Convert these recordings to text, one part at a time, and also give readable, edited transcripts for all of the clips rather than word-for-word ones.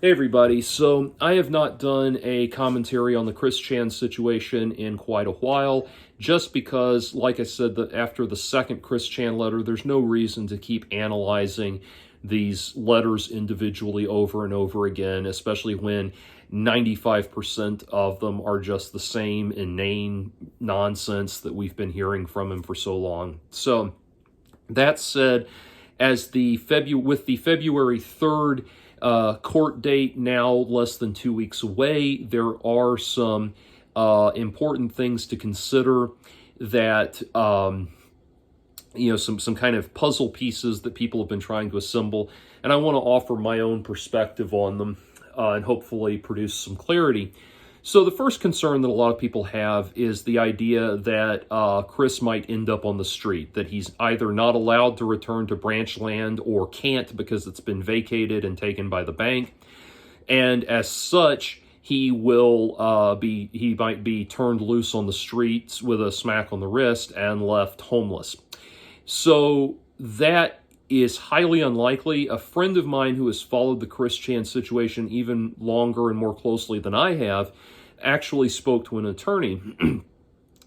Hey everybody, so I have not done a commentary on the Chris Chan situation in quite a while, just because, like I said, that after the second Chris Chan letter, there's no reason to keep analyzing these letters individually over and over again, especially when 95% of them are just the same inane nonsense that we've been hearing from him for so long. So, that said, with the February 3rd court date now less than 2 weeks away, there are some important things to consider that, some kind of puzzle pieces that people have been trying to assemble. And I want to offer my own perspective on them and hopefully produce some clarity. So the first concern that a lot of people have is the idea that Chris might end up on the street, that he's either not allowed to return to Branchland or can't because it's been vacated and taken by the bank. And as such, he might be turned loose on the streets with a smack on the wrist and left homeless. So that is highly unlikely. A friend of mine who has followed the Chris Chan situation even longer and more closely than I have actually spoke to an attorney.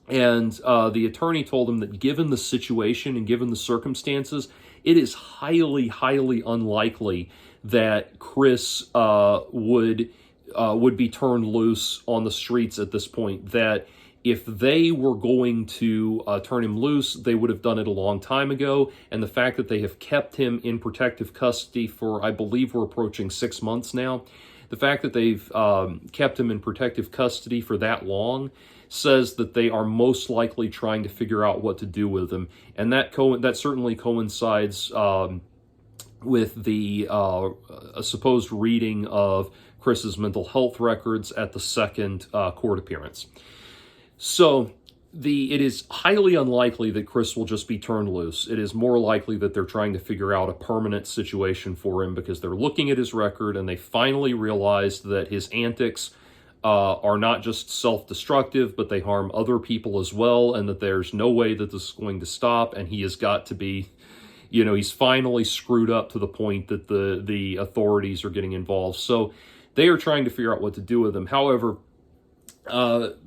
And the attorney told him that given the situation and given the circumstances, it is highly, highly unlikely that Chris would be turned loose on the streets at this point. That if they were going to turn him loose, they would have done it a long time ago. And the fact that they have kept him in protective custody for, I believe we're approaching 6 months now, the fact that they've kept him in protective custody for that long says that they are most likely trying to figure out what to do with him. And that certainly coincides with the supposed reading of Chris's mental health records at the second court appearance. So it is highly unlikely that Chris will just be turned loose. It is more likely that they're trying to figure out a permanent situation for him because they're looking at his record and they finally realized that his antics are not just self-destructive, but they harm other people as well, and that there's no way that this is going to stop, and he has got to be, he's finally screwed up to the point that the authorities are getting involved. So they are trying to figure out what to do with him. However,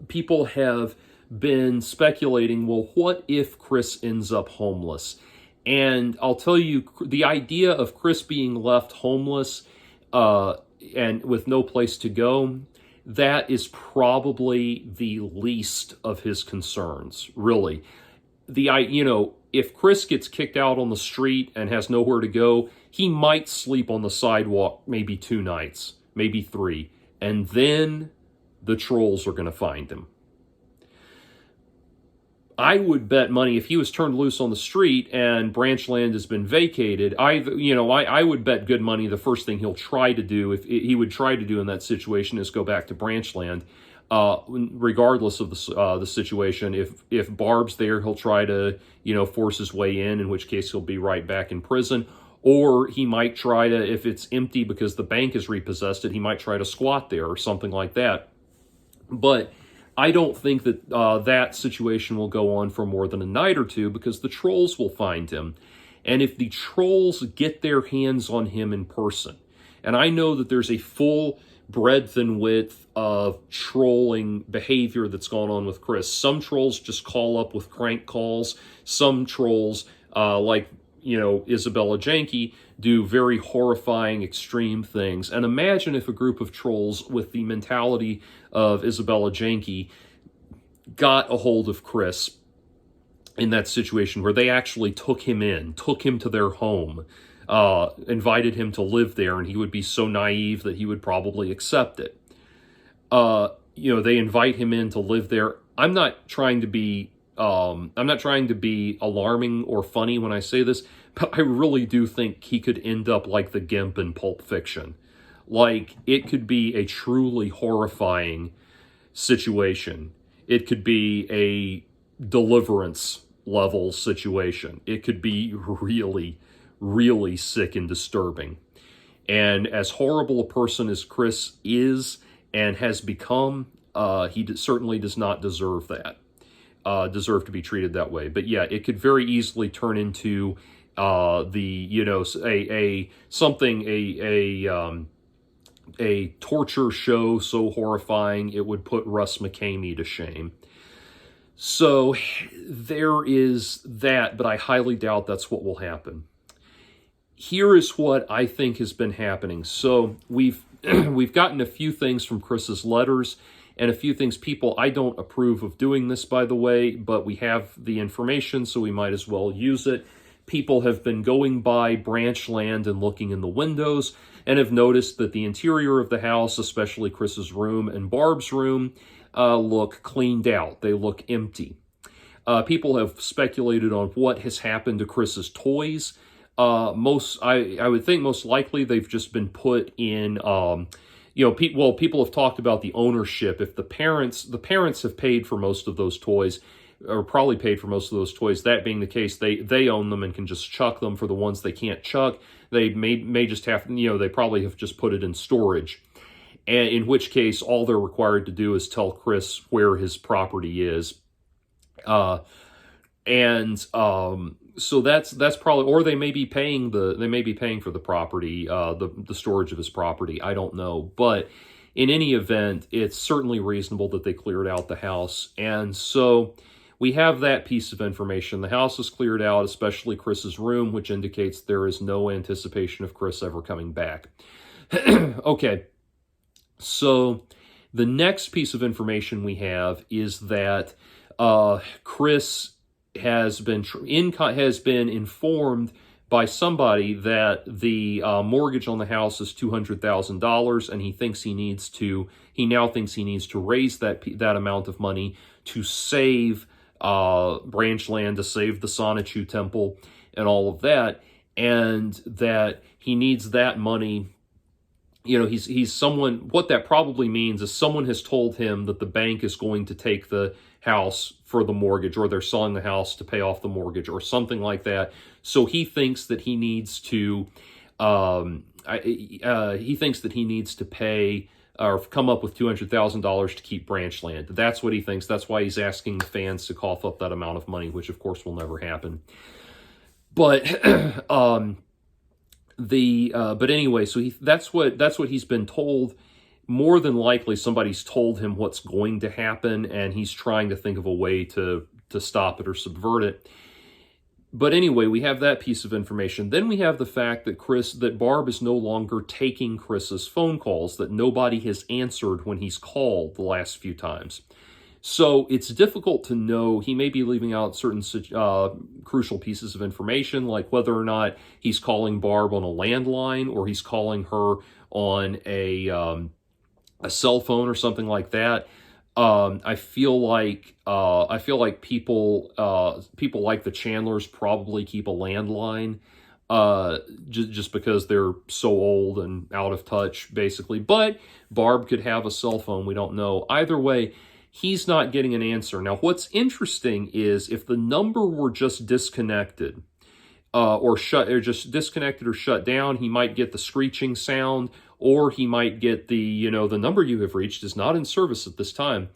people have been speculating, well, what if Chris ends up homeless? And I'll tell you, the idea of Chris being left homeless and with no place to go, that is probably the least of his concerns, really. If Chris gets kicked out on the street and has nowhere to go, he might sleep on the sidewalk maybe 2 nights, maybe 3, and then the trolls are going to find him. I would bet money if he was turned loose on the street and Branchland has been vacated, I would bet good money the first thing he'll try to do, if he would try to do in that situation, is go back to Branchland, regardless of the situation. If Barb's there, he'll try to, force his way in which case he'll be right back in prison. Or he might try to, if it's empty because the bank has repossessed it, he might try to squat there or something like that. But I don't think that that situation will go on for more than a night or two because the trolls will find him. And if the trolls get their hands on him in person, and I know that there's a full breadth and width of trolling behavior that's gone on with Chris. Some trolls just call up with crank calls. Some trolls, like Isabella Janke, do very horrifying, extreme things. And imagine if a group of trolls with the mentality of Isabella Janke got a hold of Chris in that situation where they actually took him to their home, invited him to live there, and he would be so naive that he would probably accept it. They invite him in to live there. I'm not trying to be alarming or funny when I say this, but I really do think he could end up like the Gimp in Pulp Fiction. Like, it could be a truly horrifying situation. It could be a Deliverance level situation. It could be really, really sick and disturbing. And as horrible a person as Chris is and has become, he certainly does not deserve that. Deserve to be treated that way. But yeah, it could very easily turn into a torture show so horrifying it would put Russ McCamey to shame. So there is that, but I highly doubt that's what will happen. Here is what I think has been happening. So we've gotten a few things from Chris's letters and a few things. I don't approve of doing this, by the way, but we have the information, so we might as well use it. People have been going by Branchland and looking in the windows and have noticed that the interior of the house, especially Chris's room and Barb's room, look cleaned out. They look empty. People have speculated on what has happened to Chris's toys. I would think most likely they've just been put in, people have talked about the ownership. If the parents have paid for most of those toys, or probably paid for most of those toys, that being the case, they own them and can just chuck them. For the ones they can't chuck, they may just have, they probably have just put it in storage. And in which case, all they're required to do is tell Chris where his property is. So that's probably, or they may be paying for the property, the storage of his property. I don't know, but in any event, it's certainly reasonable that they cleared out the house. And so we have that piece of information. The house is cleared out, especially Chris's room, which indicates there is no anticipation of Chris ever coming back. Okay. So the next piece of information we have is that Chris has been informed by somebody that the mortgage on the house is $200,000, and he now thinks he needs to raise that amount of money to save Branchland, to save the Sonichu Temple and all of that, and that he needs that money. He's someone, what that probably means is someone has told him that the bank is going to take the house for the mortgage, or they're selling the house to pay off the mortgage, or something like that. So he thinks that he needs to, pay or come up with $200,000 to keep Branchland. That's what he thinks. That's why he's asking the fans to cough up that amount of money, which of course will never happen. But, but anyway, so that's what he's been told. More than likely, somebody's told him what's going to happen, and he's trying to think of a way to stop it or subvert it. But anyway, we have that piece of information. Then we have the fact that Barb is no longer taking Chris's phone calls, that nobody has answered when he's called the last few times. So it's difficult to know. He may be leaving out certain crucial pieces of information, like whether or not he's calling Barb on a landline or he's calling her on a cell phone or something like that. I feel like people like the Chandlers probably keep a landline, just because they're so old and out of touch, basically. But Barb could have a cell phone. We don't know. Either way, he's not getting an answer. Now, what's interesting is if the number were just disconnected, or shut down, he might get the screeching sound, or he might get the number you have reached is not in service at this time.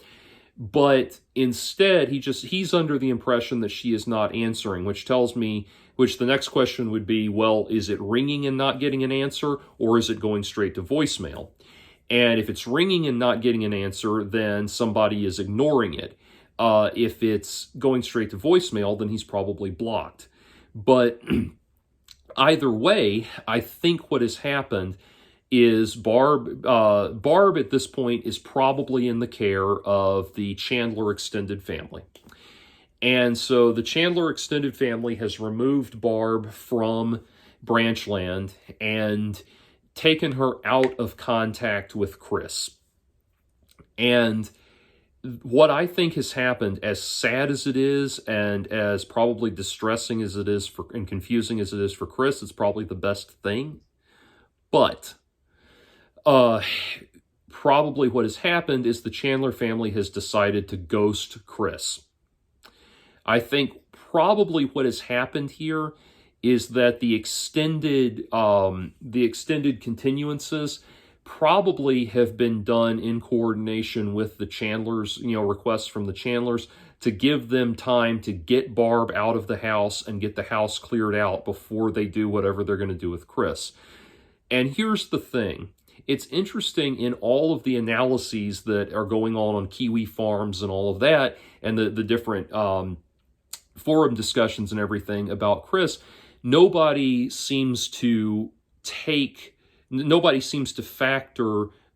But instead, he's under the impression that she is not answering, which the next question would be, well, is it ringing and not getting an answer, or is it going straight to voicemail? And if it's ringing and not getting an answer, then somebody is ignoring it. If it's going straight to voicemail, then he's probably blocked. But either way, I think what has happened is Barb at this point is probably in the care of the Chandler extended family. And so the Chandler extended family has removed Barb from Branchland and taken her out of contact with Chris. And what I think has happened, as sad as it is, and as probably distressing as it is and confusing as it is for Chris, it's probably the best thing. But probably what has happened is the Chandler family has decided to ghost Chris. I think probably what has happened here is that the extended continuances probably have been done in coordination with the Chandlers, requests from the Chandlers to give them time to get Barb out of the house and get the house cleared out before they do whatever they're going to do with Chris. And here's the thing. it's interesting in all of the analyses that are going on Kiwi farms and all of that, and the different forum discussions and everything about Chris, nobody seems to factor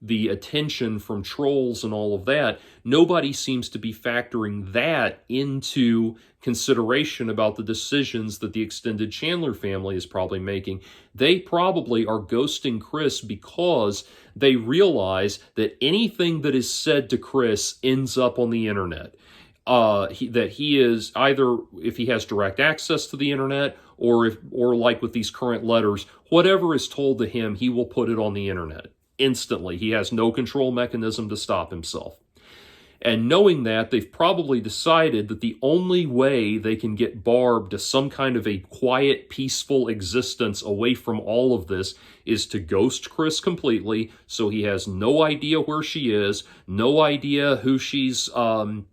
the attention from trolls and all of that. Nobody seems to be factoring that into consideration about the decisions that the extended Chandler family is probably making. They probably are ghosting Chris because they realize that anything that is said to Chris ends up on the internet. That he is either, if he has direct access to the internet, or like with these current letters, whatever is told to him, he will put it on the internet instantly. He has no control mechanism to stop himself. And knowing that, they've probably decided that the only way they can get Barb to some kind of a quiet, peaceful existence away from all of this is to ghost Chris completely, so he has no idea where she is, no idea who she's, no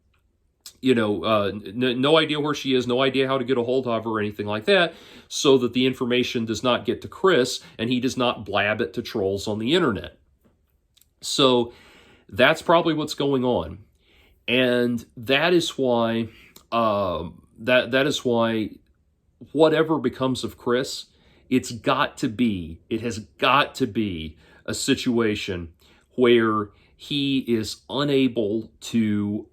idea where she is, no idea how to get a hold of her or anything like that, so that the information does not get to Chris and he does not blab it to trolls on the internet. So that's probably what's going on. And that is why that is why whatever becomes of Chris, it has got to be a situation where he is unable to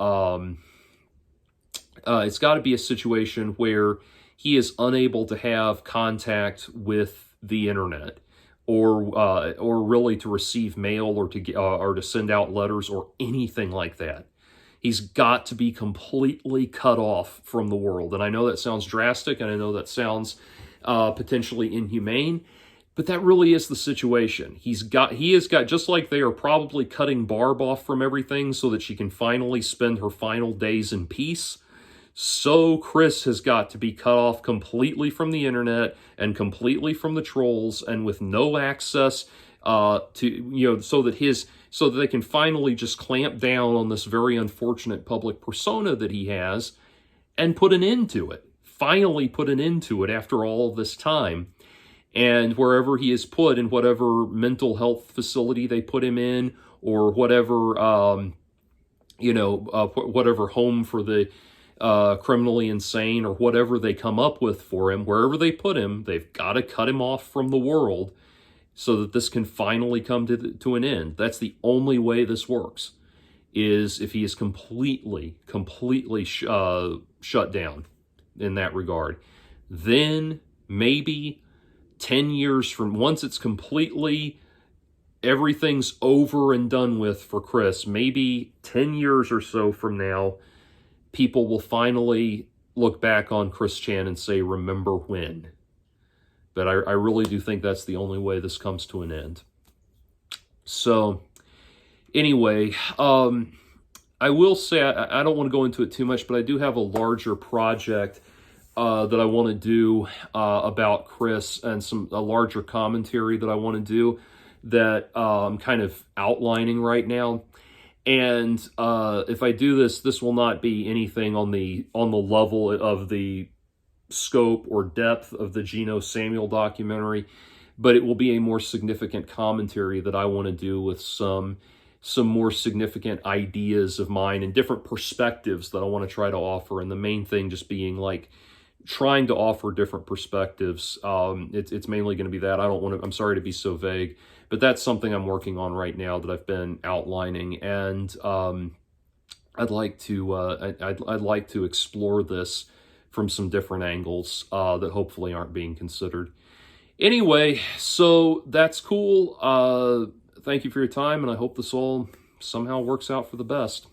it's got to be a situation where he is unable to have contact with the internet, or really to receive mail, or to send out letters or anything like that. He's got to be completely cut off from the world. And I know that sounds drastic, and I know that sounds potentially inhumane, but that really is the situation. He has got, just like they are probably cutting Barb off from everything so that she can finally spend her final days in peace, so Chris has got to be cut off completely from the internet and completely from the trolls, and with no access to, so that they can finally just clamp down on this very unfortunate public persona that he has and put an end to it. Finally put an end to it after all of this time. And wherever he is put, in whatever mental health facility they put him in, or whatever, whatever home for the criminally insane, or whatever they come up with for him, wherever they put him, they've got to cut him off from the world so that this can finally come to an end. That's the only way this works, is if he is completely shut down in that regard. Then maybe 10 years from, once it's completely, everything's over and done with for Chris, maybe 10 years or so from now, people will finally look back on Chris Chan and say, remember when? But I really do think that's the only way this comes to an end. So anyway, I will say, I don't want to go into it too much, but I do have a larger project that I want to do about Chris, and a larger commentary that I want to do that I'm kind of outlining right now. And if I do this, this will not be anything on the level of the scope or depth of the Geno Samuel documentary, but it will be a more significant commentary that I want to do with some more significant ideas of mine and different perspectives that I want to try to offer. And the main thing just being like trying to offer different perspectives. It's mainly going to be that. I'm sorry to be so vague, but that's something I'm working on right now that I've been outlining, and I'd like to explore this from some different angles that hopefully aren't being considered. Anyway, so that's cool. Thank you for your time, and I hope this all somehow works out for the best.